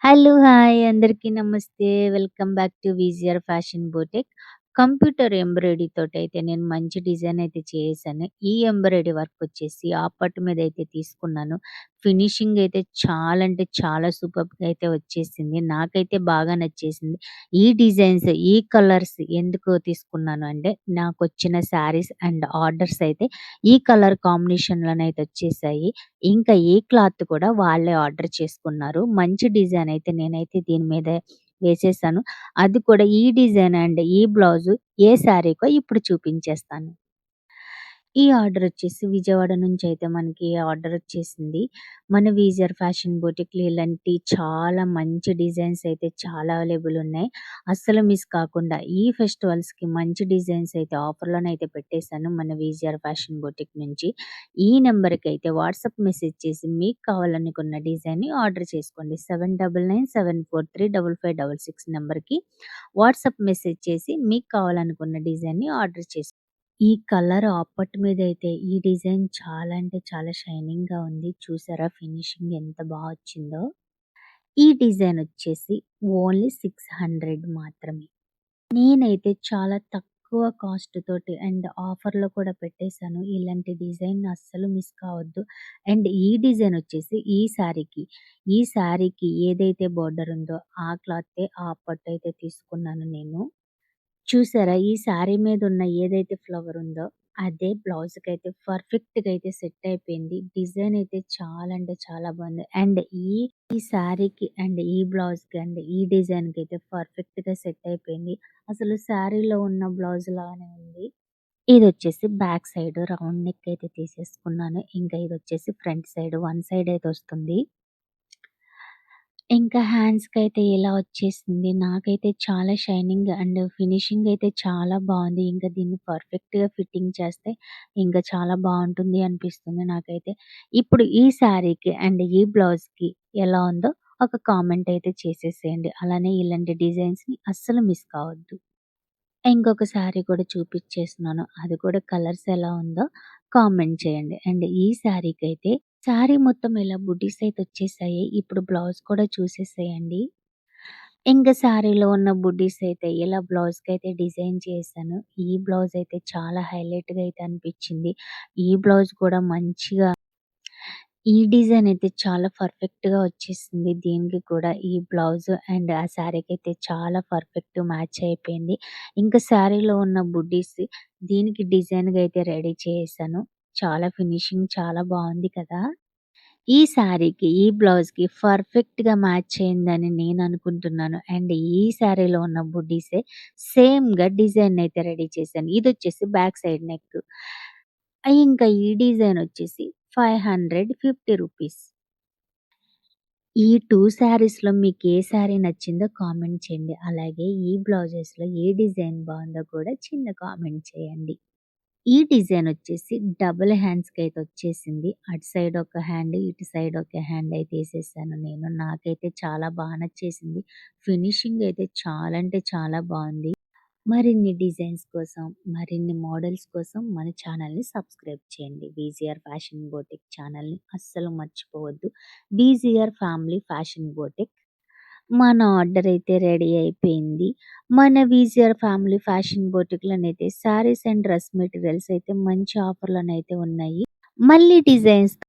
Hello! Hi! అందరికీ నమస్తే. Welcome back to VGR fashion boutique. Computer embroidery తోటైతే నేను మంచి డిజైన్ అయితే చేశాను. ఈ ఎంబ్రాయిడరీ వర్క్ వచ్చేసి పట్టు మీద అయితే తీసుకున్నాను. ఫినిషింగ్ అయితే చాలా అంటే చాలా సూపర్బ్‌గా అయితే వచ్చేసింది. నాకైతే బాగా నచ్చేసింది. ఈ డిజైన్స్, ఈ కలర్స్ ఎందుకు తీసుకున్నాను అంటే నాకొచ్చిన శారీస్ అండ్ ఆర్డర్స్ అయితే ఈ కలర్ కాంబినేషన్‌లోనైతే వచ్చేసాయి. ఇంకా ఏ క్లాత్ కూడా వాళ్ళే ఆర్డర్ చేసుకున్నారు. మంచి డిజైన్ అయితే నేనైతే దీని మీద వేసేసాను. అది కూడా ఈ డిజైన్ అండ్ ఈ బ్లౌజు ఏ శారీకో ఇప్పుడు చూపించేస్తాను. ఈ ఆర్డర్ వచ్చేసి విజయవాడ నుంచి అయితే మనకి ఆర్డర్ వచ్చేసింది. మన వీజర్ ఫ్యాషన్ బొటిక్‌లో ఇలాంటి చాలా మంచి డిజైన్స్ అయితే చాలా అవైలబుల్ ఉన్నాయి. అస్సలు మిస్ కాకుండా ఈ ఫెస్టివల్స్‌కి మంచి డిజైన్స్ అయితే ఆఫర్‌లోనైతే పెట్టేసాను మన వీజీఆర్ ఫ్యాషన్ బొటిక్ నుంచి. ఈ నంబర్‌కి అయితే వాట్సాప్ మెసేజ్ చేసి మీకు కావాలనుకున్న డిజైన్‌ని ఆర్డర్ చేసుకోండి. 7997435566 నంబర్‌కి వాట్సాప్ మెసేజ్ చేసి మీకు కావాలనుకున్న డిజైన్‌ని ఆర్డర్ చేసుకోండి. ఈ కలర్ ఆప్పట్ మీదైతే ఈ డిజైన్ చాలా అంటే చాలా షైనింగ్‌గా ఉంది. చూసారా ఫినిషింగ్ ఎంత వచ్చిందో. ఈ డిజైన్ వచ్చేసి ఓన్లీ 600 మాత్రమే. నేనైతే చాలా తక్కువ కాస్ట్ తోటి అండ్ ఆఫర్‌లో కూడా పెట్టేసాను. ఇలాంటి డిజైన్ అస్సలు మిస్ కావద్దు. అండ్ ఈ డిజైన్ వచ్చేసి ఈ శారీకి ఏదైతే బోర్డర్ ఉందో ఆ క్లాతే పట్టయితే తీసుకున్నాను నేను. చూసారా? ఈ శారీ మీదున్న ఏదైతే ఫ్లవర్ ఉందో, అదే బ్లౌజ్‌కైతే పర్ఫెక్ట్‌గా అయితే సెట్ అయిపోయింది. డిజైన్ అయితే చాలా అంటే చాలా బాగుంది. అండ్ ఈ శారీకి అండ్ ఈ బ్లౌజ్‌కి అండ్ ఈ డిజైన్‌కైతే పర్ఫెక్ట్‌గా సెట్ అయిపోయింది. అసలు శారీలో ఉన్న బ్లౌజ్ లానే ఉంది. ఇదొచ్చేసి బ్యాక్ సైడ్ రౌండ్ నెక్ అయితే తీసేసుకున్నాను. ఇంకా ఇదొచ్చేసి ఫ్రంట్ సైడ్ వన్ సైడ్ అయితే వస్తుంది. ఇంకా హ్యాండ్స్‌కైతే ఇలా వచ్చేసింది. నాకైతే చాలా షైనింగ్ అండ్ ఫినిషింగ్ అయితే చాలా బావుంది. ఇంకా దీన్ని పర్ఫెక్ట్‌గా ఫిట్టింగ్ చేస్తే ఇంకా చాలా బావుంటుంది అనిపిస్తుంది నాకైతే. ఇప్పుడు ఈ శారీకి అండ్ ఈ బ్లౌజ్‌కి ఎలా ఉందో ఒక కామెంట్ అయితే చేసేసేయండి. అలానే ఇలాంటి డిజైన్స్‌ని అస్సలు మిస్ కావద్దు. ఇంకొక శారీ కూడా చూపిచ్చేస్తున్నాను. అది కూడా కలర్స్ ఎలా ఉందో కామెంట్ చేయండి. అండ్ ఈ శారీకైతే శారీ మొత్తం ఇలా బుటీస్ అయితే వచ్చేసాయి. ఇప్పుడు బ్లౌజ్ కూడా చూసేసేయండి. ఇంక శారీలో ఉన్న బుటీస్ అయితే ఇలా బ్లౌజ్‌కైతే డిజైన్ చేశాను. ఈ బ్లౌజ్ అయితే చాలా హైలైట్‌గా అయితే అనిపిచ్చింది. ఈ బ్లౌజ్ కూడా మంచిగా ఈ డిజైన్ అయితే చాలా పర్ఫెక్ట్‌గా వచ్చేసింది. దీనికి కూడా ఈ బ్లౌజ్ అండ్ ఆ శారీకైతే చాలా పర్ఫెక్ట్ మ్యాచ్ అయిపోయింది. ఇంకా శారీలో ఉన్న బుడ్డీస్ దీనికి డిజైన్‌గా అయితే రెడీ చేశాను. చాలా ఫినిషింగ్ చాలా బావుంది కదా! ఈ శారీకి, ఈ బ్లౌజ్‌కి పర్ఫెక్ట్‌గా మ్యాచ్ అయిందని నేను అనుకుంటున్నాను. అండ్ ఈ శారీలో ఉన్న బుడ్డీసే సేమ్‌గా డిజైన్ అయితే రెడీ చేశాను. ఇదొచ్చేసి బ్యాక్ సైడ్ నెక్. ఇంకా ఈ డిజైన్ వచ్చేసి రూ. 550. ఈ 2 శారీస్‌లో మీకే శారీ నచ్చిందో కామెంట్ చేయండి. అలాగే ఈ బ్లౌజెస్‌లో ఏ డిజైన్ బావుందో కూడా చిన్న కామెంట్ చేయండి. ఈ డిజైన్ వచ్చేసి డబుల్ హ్యాండ్స్‌కైతే వచ్చేసింది. అటు సైడ్ ఒక హ్యాండ్, ఇటు సైడ్ ఒక హ్యాండ్ అయితే ఏసేసాను నేను. నాకైతే చాలా నచ్చేసింది. ఫినిషింగ్ అయితే చాలా అంటే చాలా బావుంది. మరిన్ని డిజైన్స్ కోసం, మరిన్ని మోడల్స్ కోసం మన ఛానల్‌ని సబ్స్క్రైబ్ చేయండి. వీజీఆర్ ఫ్యాషన్ బొటిక్ ఛానల్‌ని అస్సలు మర్చిపోవద్దు. VGR family fashion boutique. మన ఆర్డర్ అయితే రెడీ అయిపోయింది. మన వీజీఆర్ ఫ్యామిలీ ఫ్యాషన్ బొటిక్‌లోనైతే శారీస్ అండ్ డ్రెస్ మెటీరియల్స్ అయితే మంచి ఆఫర్‌లోనైతే ఉన్నాయి. మళ్ళీ డిజైన్స్